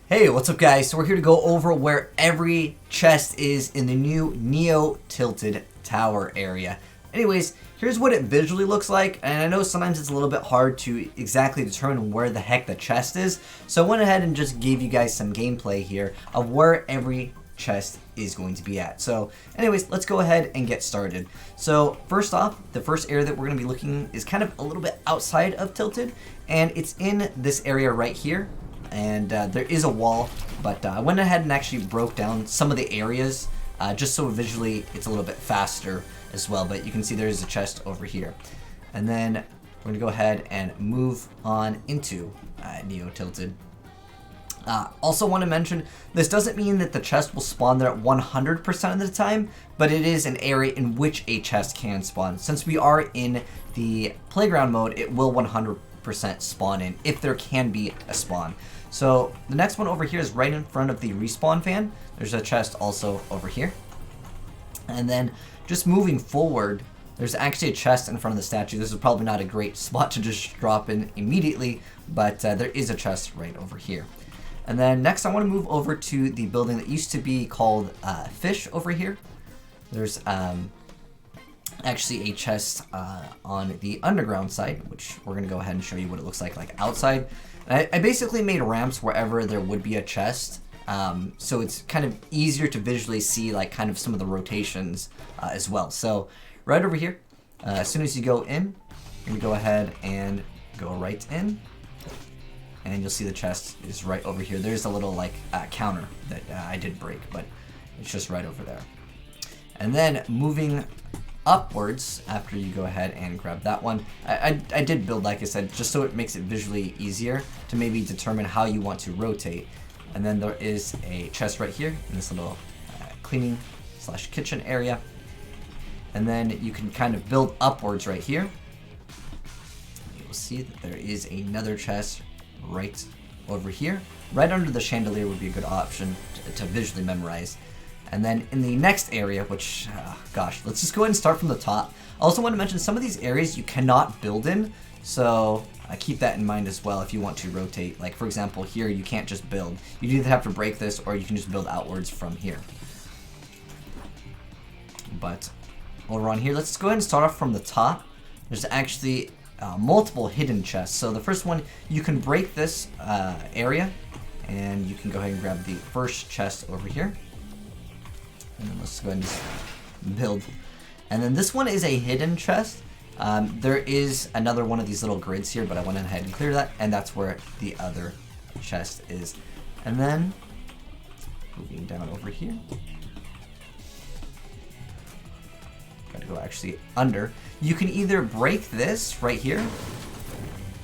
Hey, what's up guys? So we're here to go over where every chest is in the new Neo Tilted Tower area. Anyways, here's what it visually looks like, and I know sometimes it's a little bit hard to exactly determine where the heck the chest is, so I went ahead and just gave you guys some gameplay here of where every chest is going to be at. So anyways, let's go ahead and get started. So first off, the first area that we're going to be looking is kind of a little bit outside of Tilted, and it's in this area right here. And there is a wall, but I went ahead and actually broke down some of the areas just so visually it's a little bit faster as well. But you can see there's a chest over here. And then we're going to go ahead and move on into Neo Tilted. Also want to mention, this doesn't mean that the chest will spawn there at 100% of the time, but it is an area in which a chest can spawn. Since we are in the playground mode, it will 100% spawn in if there can be a spawn. So the next one over here is right in front of the respawn fan. There's a chest also over here. And then just moving forward, there's actually a chest in front of the statue. This is probably not a great spot to just drop in immediately, but there is a chest right over here. And then next I want to move over to the building that used to be called Fish over here. There's actually a chest on the underground side, which we're going to go ahead and show you what it looks like outside. I basically made ramps wherever there would be a chest, so it's kind of easier to visually see like kind of some of the rotations as well. So right over here, as soon as you go in, you go ahead and go right in, and you'll see the chest is right over here. There's a little like counter that I did break, but it's just right over there. And then moving upwards, after you go ahead and grab that one, I did build, like I said, just so it makes it visually easier to maybe determine how you want to rotate. And then there is a chest right here in this little cleaning / kitchen area. And then you can kind of build upwards right here. You'll see that there is another chest right over here. Right under the chandelier would be a good option to visually memorize. And then in the next area, which, gosh, let's just go ahead and start from the top. I also want to mention some of these areas you cannot build in, so keep that in mind as well if you want to rotate. Like, for example, here you can't just build. You either have to break this or you can just build outwards from here. But over on here, let's go ahead and start off from the top. There's actually multiple hidden chests. So the first one, you can break this area, and you can go ahead and grab the first chest over here. And then let's go ahead and just build. And then this one is a hidden chest. There is another one of these little grids here, but I went ahead and cleared that, and that's where the other chest is. And then moving down over here, gotta go actually under. You can either break this right here,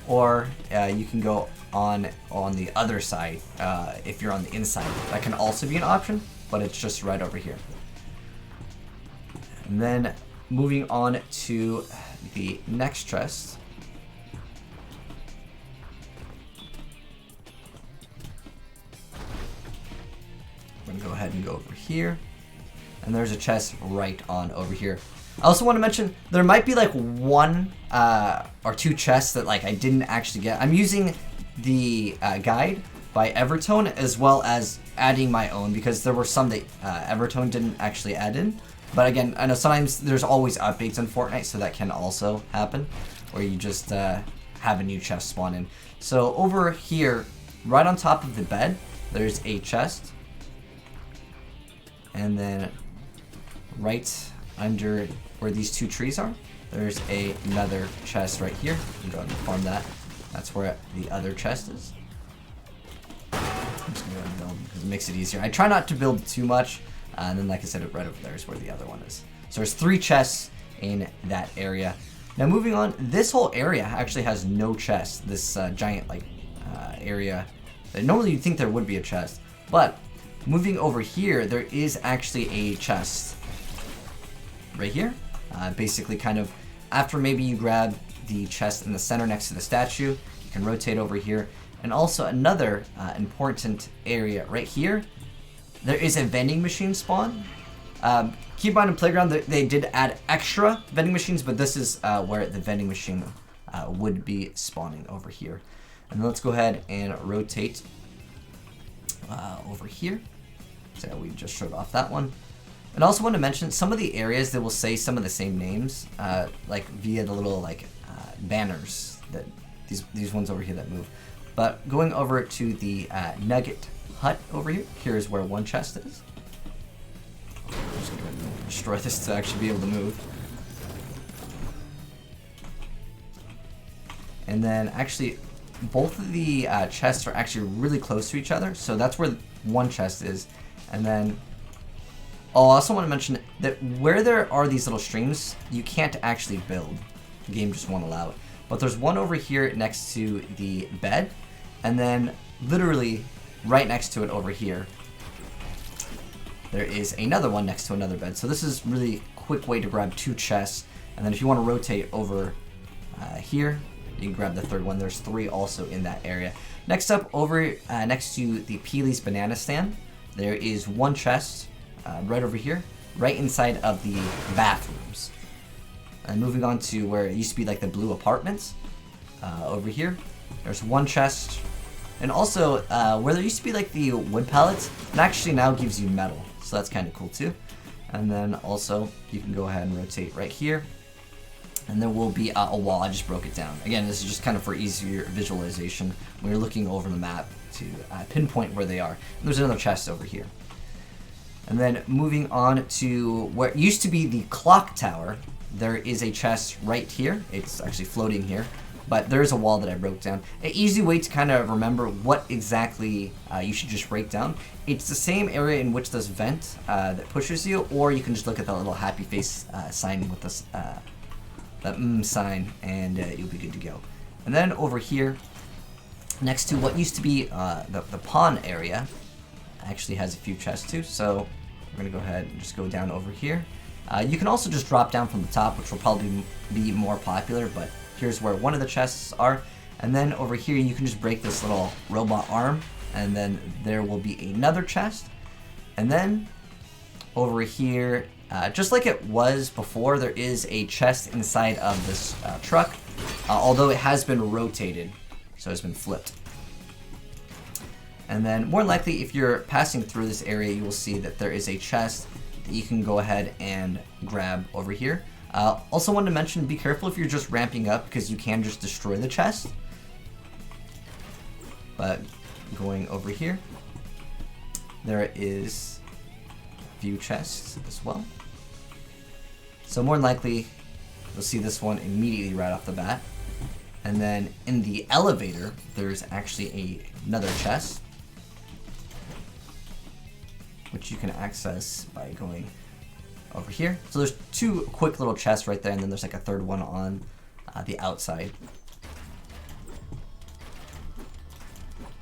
or you can go on the other side if you're on the inside. That can also be an option, but it's just right over here. And then moving on to the next chest. I'm gonna go ahead and go over here. And there's a chest right on over here. I also want to mention there might be like one or two chests that like I didn't actually get. I'm using the guide by IEvertone as well as adding my own, because there were some that IEvertone didn't actually add in. But again, I know sometimes there's always updates in Fortnite, so that can also happen, where you just have a new chest spawn in. So over here, right on top of the bed, there's a chest. And then right under where these two trees are, there's another chest right here. You can go ahead and farm that. That's where the other chest is. I'm just gonna go ahead and build because it makes it easier. I try not to build too much, and then like I said, right over there is where the other one is. So there's 3 chests in that area. Now moving on, this whole area actually has no chests. This giant like area that normally you'd think there would be a chest, but moving over here, there is actually a chest right here. Basically kind of after maybe you grab the chest in the center next to the statue, you can rotate over here. And also another important area right here, there is a vending machine spawn. Keep in mind in Playground, they did add extra vending machines, but this is where the vending machine would be spawning over here. And then let's go ahead and rotate over here. So we just showed off that one. And I also want to mention some of the areas that will say some of the same names, like via the little like banners that these ones over here that move. But going over to the Nugget Hut over here, here's where one chest is. I'm just going to destroy this to actually be able to move. And then actually, both of the chests are actually really close to each other, so that's where one chest is. And then, oh, I also want to mention that where there are these little streams, you can't actually build. The game just won't allow it. But there's one over here next to the bed, and then literally right next to it over here, there is another one next to another bed. So this is really a quick way to grab two chests. And then if you want to rotate over here, you can grab the third one. There's three also in that area. Next up, over next to the Peely's banana stand, there is one chest right over here, right inside of the bathrooms. And moving on to where it used to be like the blue apartments, over here, there's one chest. And also, where there used to be like the wood pallets, it actually now gives you metal. So that's kind of cool too. And then also, you can go ahead and rotate right here. And there will be a wall. I just broke it down. Again, this is just kind of for easier visualization when you're looking over the map to pinpoint where they are. And there's another chest over here. And then moving on to where it used to be the clock tower, there is a chest right here. It's actually floating here, but there is a wall that I broke down. An easy way to kind of remember what exactly you should just break down. It's the same area in which this vent that pushes you, or you can just look at the little happy face sign with this that sign, and you'll be good to go. And then over here, next to what used to be the pawn area, actually has a few chests too. So we're gonna go ahead and just go down over here. You can also just drop down from the top, which will probably be more popular, but here's where one of the chests are. And then over here, you can just break this little robot arm, and then there will be another chest. And then over here, just like it was before, there is a chest inside of this truck, although it has been rotated, so it's been flipped. And then more likely, if you're passing through this area, you will see that there is a chest that you can go ahead and grab over here. Also wanted to mention, be careful if you're just ramping up, because you can just destroy the chest. But going over here, there is a few chests as well. So more than likely, you'll see this one immediately right off the bat. And then in the elevator, there's actually another chest, which you can access by going over here. So there's two quick little chests right there, and then there's like a third one on the outside,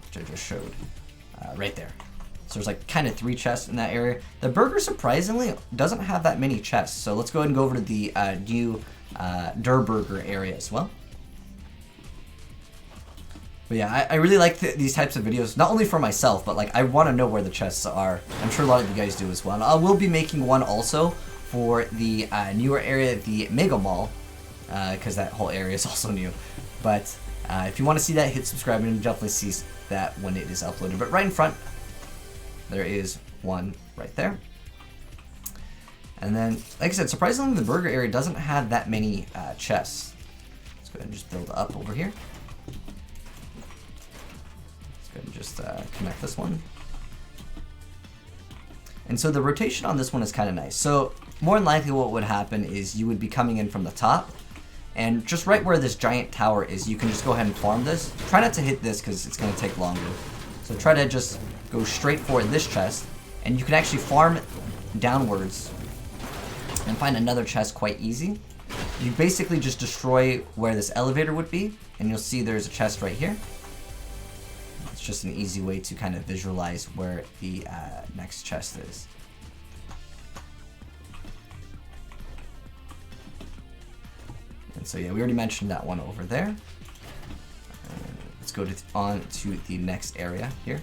which I just showed right there. So there's like kind of three chests in that area. The burger surprisingly doesn't have that many chests. So let's go ahead and go over to the new Der Burger area as well. But yeah, I really like these types of videos, not only for myself, but like I want to know where the chests are. I'm sure a lot of you guys do as well. And I will be making one also for the newer area, the Mega Mall, because that whole area is also new. But if you want to see that, hit subscribe, and you'll definitely see that when it is uploaded. But right in front, there is one right there. And then, like I said, surprisingly, the burger area doesn't have that many chests. Let's go ahead and just build up over here. Let's go ahead and just connect this one. And so the rotation on this one is kind of nice. So more than likely what would happen is you would be coming in from the top, and just right where this giant tower is, you can just go ahead and farm this. Try not to hit this because it's going to take longer. So try to just go straight for this chest, and you can actually farm downwards and find another chest quite easy. You basically just destroy where this elevator would be, and you'll see there's a chest right here. It's just an easy way to kind of visualize where the next chest is. And so yeah, we already mentioned that one over there. Let's go on to the next area here.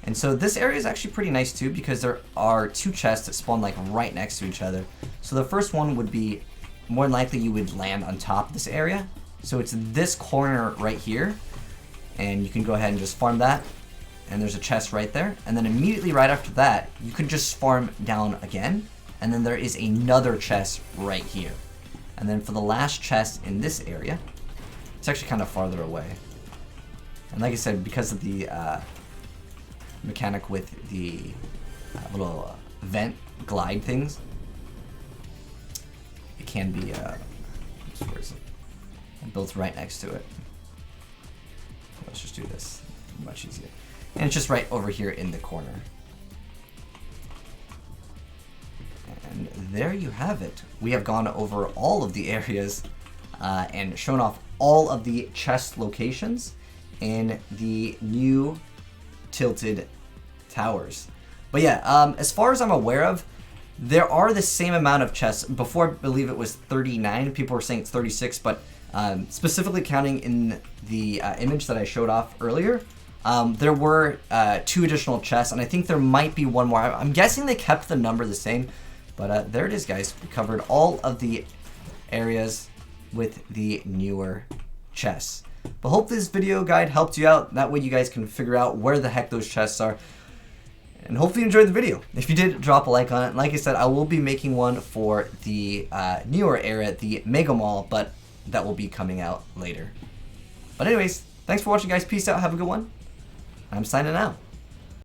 And so this area is actually pretty nice too, because there are two chests that spawn like right next to each other. So the first one would be, more than likely you would land on top of this area. So it's this corner right here, and you can go ahead and just farm that. and there's a chest right there. And then immediately right after that, you can just farm down again. And then there is another chest right here. And then for the last chest in this area, it's actually kind of farther away. And like I said, because of the mechanic with the little vent glide things, it can be where is it? Built right next to it. Let's just do this. Much easier. And it's just right over here in the corner. And there you have it. We have gone over all of the areas and shown off all of the chest locations in the new tilted towers. But yeah, as far as I'm aware of, there are the same amount of chests. Before, I believe it was 39. People were saying it's 36, but specifically counting in the image that I showed off earlier, there were 2 additional chests, and I think there might be one more. I'm guessing they kept the number the same, but there it is, guys. We covered all of the areas with the newer chests. But hope this video guide helped you out. That way you guys can figure out where the heck those chests are. And hopefully you enjoyed the video. If you did, drop a like on it. Like I said, I will be making one for the newer area, the Mega Mall, but that will be coming out later. But anyways, thanks for watching, guys. Peace out. Have a good one. I'm signing out.